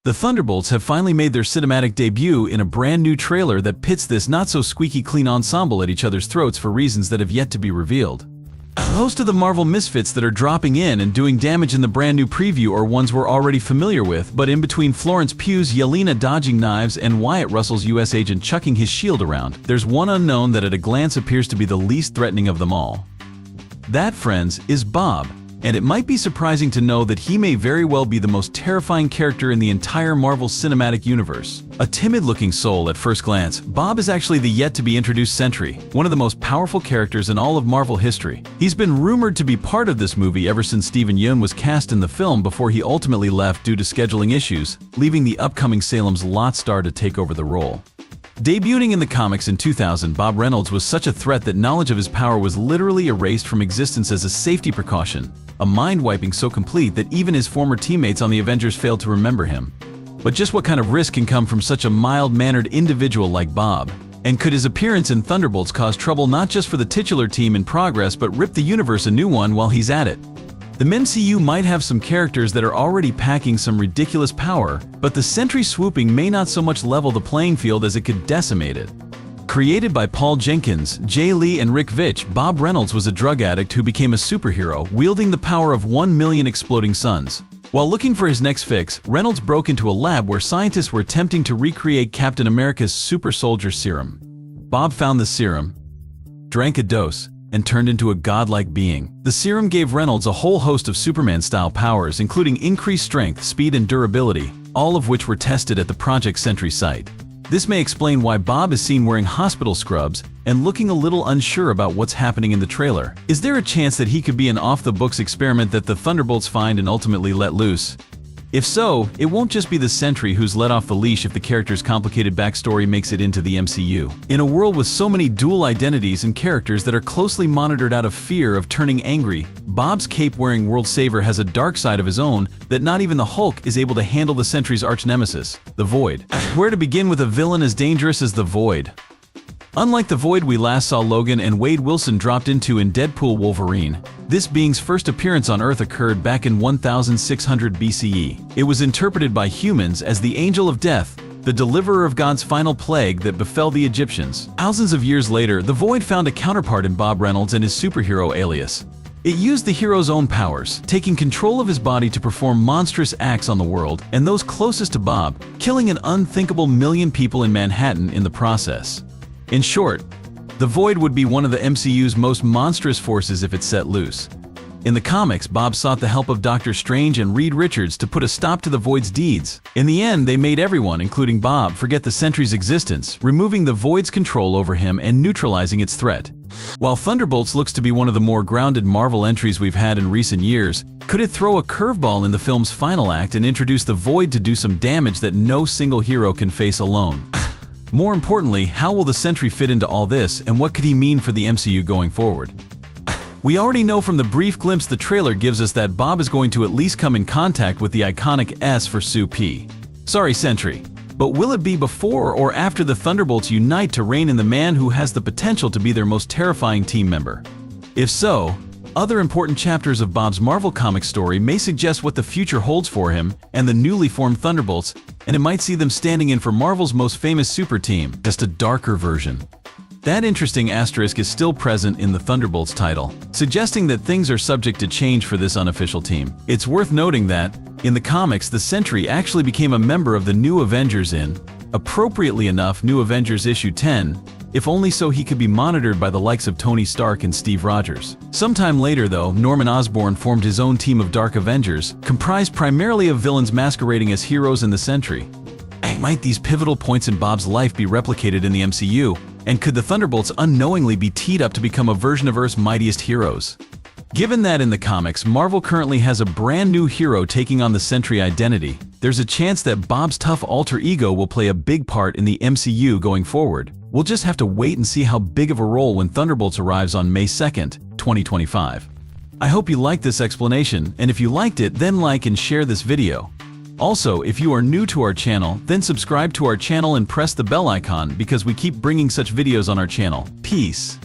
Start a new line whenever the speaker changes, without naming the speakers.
The Thunderbolts have finally made their cinematic debut in a brand new trailer that pits this not-so-squeaky clean ensemble at each other's throats for reasons that have yet to be revealed. Most of the Marvel misfits that are dropping in and doing damage in the brand new preview are ones we're already familiar with, but in between Florence Pugh's Yelena dodging knives and Wyatt Russell's US agent chucking his shield around, there's one unknown that at a glance appears to be the least threatening of them all. That, friends, is Bob. And it might be surprising to know that he may very well be the most terrifying character in the entire Marvel Cinematic Universe. A timid-looking soul at first glance, Bob is actually the yet-to-be-introduced Sentry, one of the most powerful characters in all of Marvel history. He's been rumored to be part of this movie ever since Steven Yeun was cast in the film before he ultimately left due to scheduling issues, leaving the upcoming Salem's Lot star to take over the role. Debuting in the comics in 2000, Bob Reynolds was such a threat that knowledge of his power was literally erased from existence as a safety precaution, a mind-wiping so complete that even his former teammates on the Avengers failed to remember him. But just what kind of risk can come from such a mild-mannered individual like Bob? And could his appearance in Thunderbolts cause trouble not just for the titular team in progress but rip the universe a new one while he's at it? The MCU might have some characters that are already packing some ridiculous power, but the Sentry swooping may not so much level the playing field as it could decimate it. Created by Paul Jenkins, Jay Lee, and Rick Veitch, Bob Reynolds was a drug addict who became a superhero, wielding the power of 1 million exploding suns. While looking for his next fix, Reynolds broke into a lab where scientists were attempting to recreate Captain America's super soldier serum. Bob found the serum, drank a dose, and turned into a godlike being. The serum gave Reynolds a whole host of Superman-style powers, including increased strength, speed, and durability, all of which were tested at the Project Sentry site. This may explain why Bob is seen wearing hospital scrubs and looking a little unsure about what's happening in the trailer. Is there a chance that he could be an off-the-books experiment that the Thunderbolts find and ultimately let loose? If so, it won't just be the Sentry who's let off the leash if the character's complicated backstory makes it into the MCU. In a world with so many dual identities and characters that are closely monitored out of fear of turning angry, Bob's cape-wearing world saver has a dark side of his own that not even the Hulk is able to handle the Sentry's arch-nemesis, the Void. Where to begin with a villain as dangerous as the Void? Unlike the Void we last saw Logan and Wade Wilson dropped into in Deadpool Wolverine, this being's first appearance on Earth occurred back in 1600 BCE. It was interpreted by humans as the Angel of Death, the deliverer of God's final plague that befell the Egyptians. Thousands of years later, the Void found a counterpart in Bob Reynolds and his superhero alias. It used the hero's own powers, taking control of his body to perform monstrous acts on the world and those closest to Bob, killing an unthinkable 1 million people in Manhattan in the process. In short, the Void would be one of the MCU's most monstrous forces if it's set loose. In the comics, Bob sought the help of Doctor Strange and Reed Richards to put a stop to the Void's deeds. In the end, they made everyone, including Bob, forget the Sentry's existence, removing the Void's control over him and neutralizing its threat. While Thunderbolts looks to be one of the more grounded Marvel entries we've had in recent years, could it throw a curveball in the film's final act and introduce the Void to do some damage that no single hero can face alone? More importantly, how will the Sentry fit into all this, and what could he mean for the MCU going forward? We already know from the brief glimpse the trailer gives us that Bob is going to at least come in contact with the iconic S for Sue P. Sorry, Sentry. But will it be before or after the Thunderbolts unite to rein in the man who has the potential to be their most terrifying team member? If so, other important chapters of Bob's Marvel Comics story may suggest what the future holds for him and the newly formed Thunderbolts, and it might see them standing in for Marvel's most famous super team, just a darker version. That interesting asterisk is still present in the Thunderbolts title, suggesting that things are subject to change for this unofficial team. It's worth noting that, in the comics, the Sentry actually became a member of the New Avengers in, appropriately enough, New Avengers issue 10, if only so he could be monitored by the likes of Tony Stark and Steve Rogers. Sometime later, though, Norman Osborn formed his own team of Dark Avengers, comprised primarily of villains masquerading as heroes in the Sentry. Might these pivotal points in Bob's life be replicated in the MCU? And could the Thunderbolts unknowingly be teed up to become a version of Earth's mightiest heroes? Given that in the comics, Marvel currently has a brand new hero taking on the Sentry identity, there's a chance that Bob's tough alter ego will play a big part in the MCU going forward. We'll just have to wait and see how big of a role when Thunderbolts arrives on May 2nd, 2025. I hope you liked this explanation, and if you liked it, then like and share this video. Also, if you are new to our channel, then subscribe to our channel and press the bell icon because we keep bringing such videos on our channel. Peace.